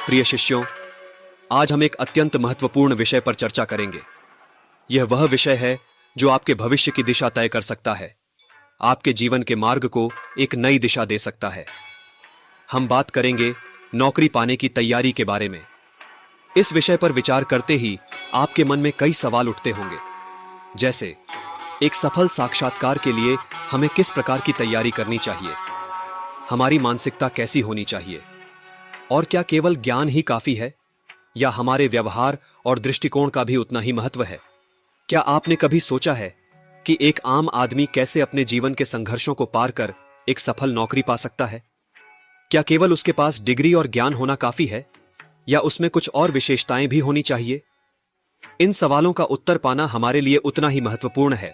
प्रिय शिष्यों, आज हम एक अत्यंत महत्वपूर्ण विषय पर चर्चा करेंगे। यह वह विषय है जो आपके भविष्य की दिशा तय कर सकता है, आपके जीवन के मार्ग को एक नई दिशा दे सकता है। हम बात करेंगे नौकरी पाने की तैयारी के बारे में। इस विषय पर विचार करते ही आपके मन में कई सवाल उठते होंगे, जैसे एक सफल साक्षात्कार के लिए हमें किस प्रकार की तैयारी करनी चाहिए, हमारी मानसिकता कैसी होनी चाहिए, और क्या केवल ज्ञान ही काफी है या हमारे व्यवहार और दृष्टिकोण का भी उतना ही महत्व है। क्या आपने कभी सोचा है कि एक आम आदमी कैसे अपने जीवन के संघर्षों को पार कर एक सफल नौकरी पा सकता है? क्या केवल उसके पास डिग्री और ज्ञान होना काफी है या उसमें कुछ और विशेषताएं भी होनी चाहिए? इन सवालों का उत्तर पाना हमारे लिए उतना ही महत्वपूर्ण है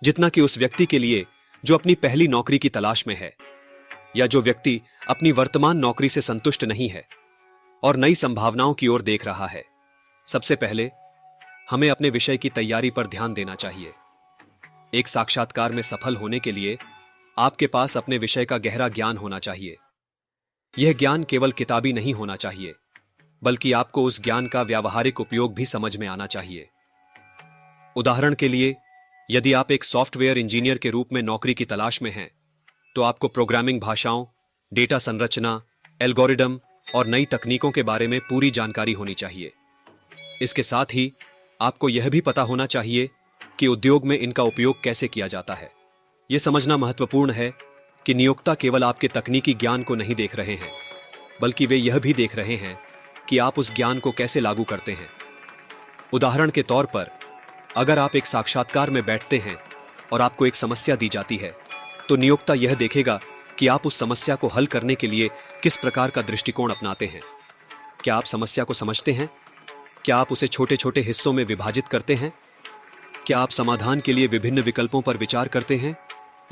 जितना कि उस व्यक्ति के लिए जो अपनी पहली नौकरी की तलाश में है, या जो व्यक्ति अपनी वर्तमान नौकरी से संतुष्ट नहीं है और नई संभावनाओं की ओर देख रहा है। सबसे पहले हमें अपने विषय की तैयारी पर ध्यान देना चाहिए। एक साक्षात्कार में सफल होने के लिए आपके पास अपने विषय का गहरा ज्ञान होना चाहिए। यह ज्ञान केवल किताबी नहीं होना चाहिए, बल्कि आपको उस ज्ञान का व्यावहारिक उपयोग भी समझ में आना चाहिए। उदाहरण के लिए, यदि आप एक सॉफ्टवेयर इंजीनियर के रूप में नौकरी की तलाश में हैं, तो आपको प्रोग्रामिंग भाषाओं, डेटा संरचना, एल्गोरिदम और नई तकनीकों के बारे में पूरी जानकारी होनी चाहिए। इसके साथ ही आपको यह भी पता होना चाहिए कि उद्योग में इनका उपयोग कैसे किया जाता है। यह समझना महत्वपूर्ण है कि नियोक्ता केवल आपके तकनीकी ज्ञान को नहीं देख रहे हैं, बल्कि वे यह भी देख रहे हैं कि आप उस ज्ञान को कैसे लागू करते हैं। उदाहरण के तौर पर, अगर आप एक साक्षात्कार में बैठते हैं और आपको एक समस्या दी जाती है, तो नियोक्ता यह देखेगा कि आप उस समस्या को हल करने के लिए किस प्रकार का दृष्टिकोण अपनाते हैं। क्या आप समस्या को समझते हैं? क्या आप उसे छोटे छोटे हिस्सों में विभाजित करते हैं? क्या आप समाधान के लिए विभिन्न विकल्पों पर विचार करते हैं?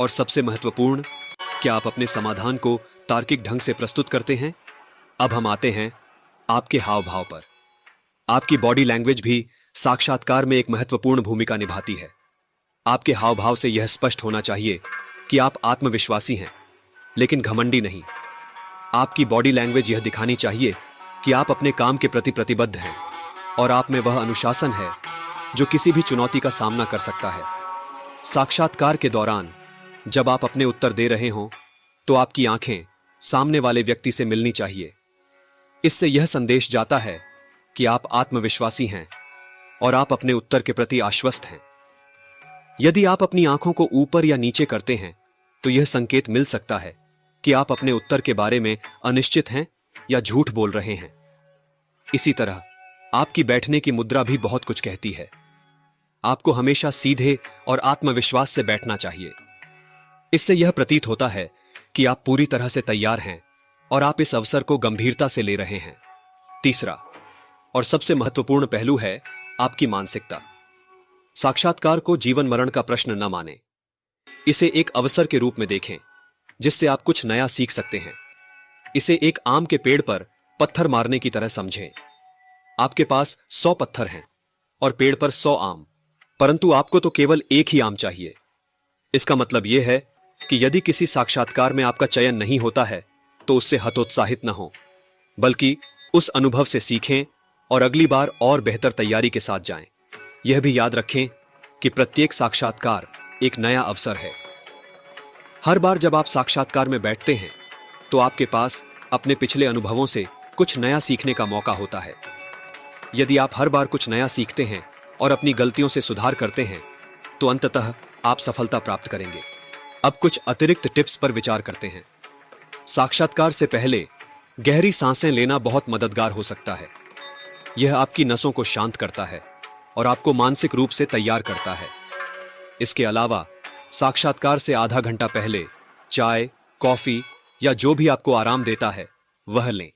और सबसे महत्वपूर्ण, क्या आप अपने समाधान को तार्किक ढंग से प्रस्तुत करते हैं? अब हम आते हैं आपके हाव भाव पर। आपकी बॉडी लैंग्वेज भी साक्षात्कार में एक महत्वपूर्ण भूमिका निभाती है। आपके हाव भाव से यह स्पष्ट होना चाहिए कि आप आत्मविश्वासी हैं, लेकिन घमंडी नहीं। आपकी बॉडी लैंग्वेज यह दिखानी चाहिए कि आप अपने काम के प्रति प्रतिबद्ध हैं और आप में वह अनुशासन है जो किसी भी चुनौती का सामना कर सकता है। साक्षात्कार के दौरान जब आप अपने उत्तर दे रहे हों, तो आपकी आंखें सामने वाले व्यक्ति से मिलनी चाहिए। इससे यह संदेश जाता है कि आप आत्मविश्वासी हैं और आप अपने उत्तर के प्रति आश्वस्त हैं। यदि आप अपनी आंखों को ऊपर या नीचे करते हैं, तो यह संकेत मिल सकता है कि आप अपने उत्तर के बारे में अनिश्चित हैं या झूठ बोल रहे हैं। इसी तरह आपकी बैठने की मुद्रा भी बहुत कुछ कहती है। आपको हमेशा सीधे और आत्मविश्वास से बैठना चाहिए। इससे यह प्रतीत होता है कि आप पूरी तरह से तैयार हैं और आप इस अवसर को गंभीरता से ले रहे हैं। तीसरा और सबसे महत्वपूर्ण पहलू है आपकी मानसिकता। साक्षात्कार को जीवन मरण का प्रश्न न मानें। इसे एक अवसर के रूप में देखें जिससे आप कुछ नया सीख सकते हैं। इसे एक आम के पेड़ पर पत्थर मारने की तरह समझें। आपके पास 100 पत्थर हैं और पेड़ पर 100 आम, परंतु आपको तो केवल एक ही आम चाहिए। इसका मतलब यह है कि यदि किसी साक्षात्कार में आपका चयन नहीं होता है, तो उससे हतोत्साहित न हो, बल्कि उस अनुभव से सीखें और अगली बार और बेहतर तैयारी के साथ जाएं। यह भी याद रखें कि प्रत्येक साक्षात्कार एक नया अवसर है। हर बार जब आप साक्षात्कार में बैठते हैं, तो आपके पास अपने पिछले अनुभवों से कुछ नया सीखने का मौका होता है। यदि आप हर बार कुछ नया सीखते हैं और अपनी गलतियों से सुधार करते हैं, तो अंततः आप सफलता प्राप्त करेंगे। अब कुछ अतिरिक्त टिप्स पर विचार करते हैं। साक्षात्कार से पहले गहरी सांसें लेना बहुत मददगार हो सकता है। यह आपकी नसों को शांत करता है और आपको मानसिक रूप से तैयार करता है। इसके अलावा साक्षात्कार से आधा घंटा पहले चाय, कॉफी या जो भी आपको आराम देता है वह लें।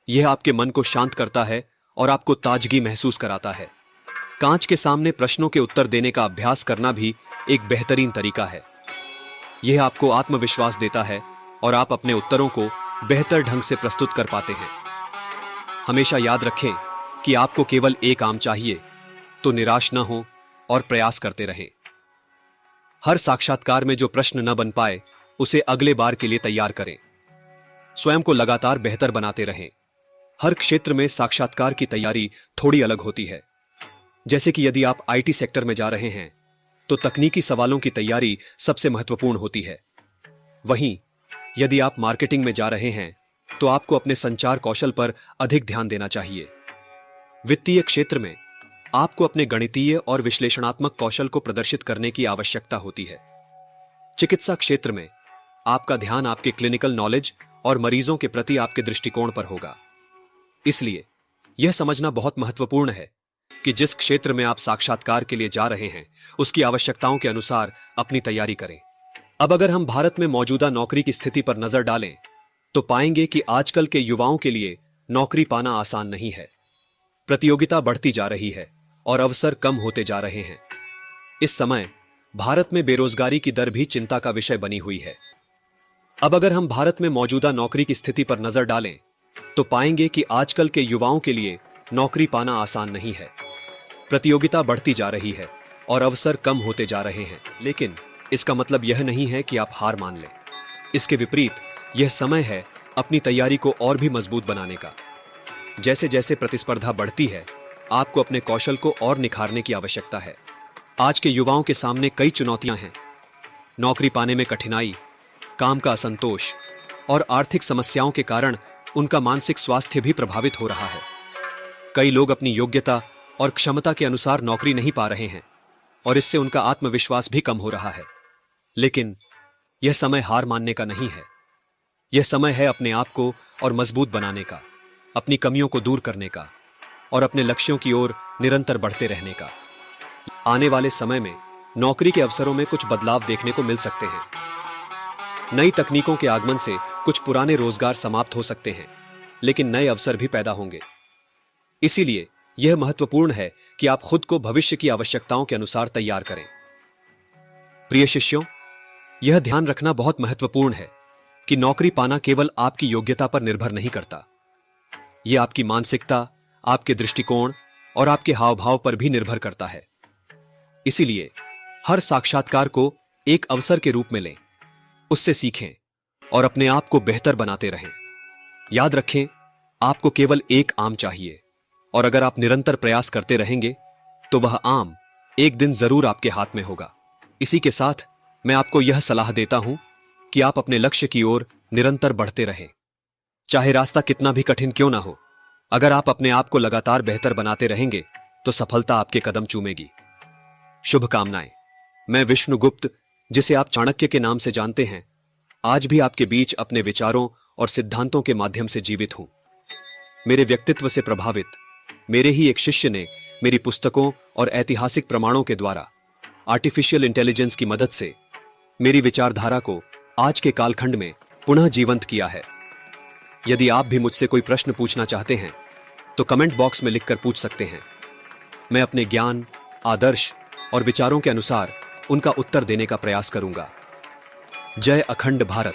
यह आपके मन को शांत करता है और आपको ताजगी महसूस कराता है। कांच के सामने प्रश्नों के उत्तर देने का अभ्यास करना भी एक बेहतरीन तरीका है। यह आपको आत्मविश्वास देता है और आप अपने उत्तरों को बेहतर ढंग से प्रस्तुत कर पाते हैं। हमेशा याद रखें कि आपको केवल एक आम चाहिए, तो निराश न हो और प्रयास करते रहें। हर साक्षात्कार में जो प्रश्न न बन पाए, उसे अगले बार के लिए तैयार करें। स्वयं को लगातार बेहतर बनाते रहें। हर क्षेत्र में साक्षात्कार की तैयारी थोड़ी अलग होती है। जैसे कि यदि आप आईटी सेक्टर में जा रहे हैं तो तकनीकी सवालों की तैयारी सबसे महत्वपूर्ण होती है। वहीं यदि आप मार्केटिंग में जा रहे हैं तो आपको अपने संचार कौशल पर अधिक ध्यान देना चाहिए। वित्तीय क्षेत्र में आपको अपने गणितीय और विश्लेषणात्मक कौशल को प्रदर्शित करने की आवश्यकता होती है। चिकित्सा क्षेत्र में आपका ध्यान आपके क्लिनिकल नॉलेज और मरीजों के प्रति आपके दृष्टिकोण पर होगा। इसलिए यह समझना बहुत महत्वपूर्ण है कि जिस क्षेत्र में आप साक्षात्कार के लिए जा रहे हैं उसकी आवश्यकताओं के अनुसार अपनी तैयारी करें। अब अगर हम भारत में मौजूदा नौकरी की स्थिति पर नजर डालें तो पाएंगे कि आजकल के युवाओं के लिए नौकरी पाना आसान नहीं है। प्रतियोगिता बढ़ती जा रही है और अवसर कम होते जा रहे हैं। इस समय भारत में बेरोजगारी की दर भी चिंता का विषय बनी हुई है। अब अगर हम भारत में मौजूदा नौकरी की स्थिति पर नजर डालें तो पाएंगे कि आजकल के युवाओं के लिए नौकरी पाना आसान नहीं है। प्रतियोगिता बढ़ती जा रही है और अवसर कम होते जा रहे हैं। लेकिन इसका मतलब यह नहीं है कि आप हार मान लें। इसके विपरीत यह समय है अपनी तैयारी को और भी मजबूत बनाने का। जैसे जैसे प्रतिस्पर्धा बढ़ती है आपको अपने कौशल को और निखारने की आवश्यकता है। आज के युवाओं के सामने कई चुनौतियां हैं। नौकरी पाने में कठिनाई, काम का असंतोष और आर्थिक समस्याओं के कारण उनका मानसिक स्वास्थ्य भी प्रभावित हो रहा है। कई लोग अपनी योग्यता और क्षमता के अनुसार नौकरी नहीं पा रहे हैं और इससे उनका आत्मविश्वास भी कम हो रहा है। लेकिन यह समय हार मानने का नहीं है। यह समय है अपने आप को और मजबूत बनाने का, अपनी कमियों को दूर करने का और अपने लक्ष्यों की ओर निरंतर बढ़ते रहने का। आने वाले समय में नौकरी के अवसरों में कुछ बदलाव देखने को मिल सकते हैं। नई तकनीकों के आगमन से कुछ पुराने रोजगार समाप्त हो सकते हैं, लेकिन नए अवसर भी पैदा होंगे। इसीलिए यह महत्वपूर्ण है कि आप खुद को भविष्य की आवश्यकताओं के अनुसार तैयार करें। प्रिय शिष्यों, यह ध्यान रखना बहुत महत्वपूर्ण है कि नौकरी पाना केवल आपकी योग्यता पर निर्भर नहीं करता। यह आपकी मानसिकता, आपके दृष्टिकोण और आपके हाव भाव पर भी निर्भर करता है। इसीलिए हर साक्षात्कार को एक अवसर के रूप में लें, उससे सीखें और अपने आप को बेहतर बनाते रहें। याद रखें, आपको केवल एक आम चाहिए और अगर आप निरंतर प्रयास करते रहेंगे तो वह आम एक दिन जरूर आपके हाथ में होगा। इसी के साथ मैं आपको यह सलाह देता हूं कि आप अपने लक्ष्य की ओर निरंतर बढ़ते रहें, चाहे रास्ता कितना भी कठिन क्यों ना हो। अगर आप अपने आप को लगातार बेहतर बनाते रहेंगे तो सफलता आपके कदम चूमेगी। शुभकामनाएं। मैं विष्णु गुप्त, जिसे आप चाणक्य के नाम से जानते हैं, आज भी आपके बीच अपने विचारों और सिद्धांतों के माध्यम से जीवित हूं। मेरे व्यक्तित्व से प्रभावित मेरे ही एक शिष्य ने मेरी पुस्तकों और ऐतिहासिक प्रमाणों के द्वारा आर्टिफिशियल इंटेलिजेंस की मदद से मेरी विचारधारा को आज के कालखंड में पुनः जीवंत किया है। यदि आप भी मुझसे कोई प्रश्न पूछना चाहते हैं तो कमेंट बॉक्स में लिखकर पूछ सकते हैं। मैं अपने ज्ञान, आदर्श और विचारों के अनुसार उनका उत्तर देने का प्रयास करूंगा। जय अखंड भारत।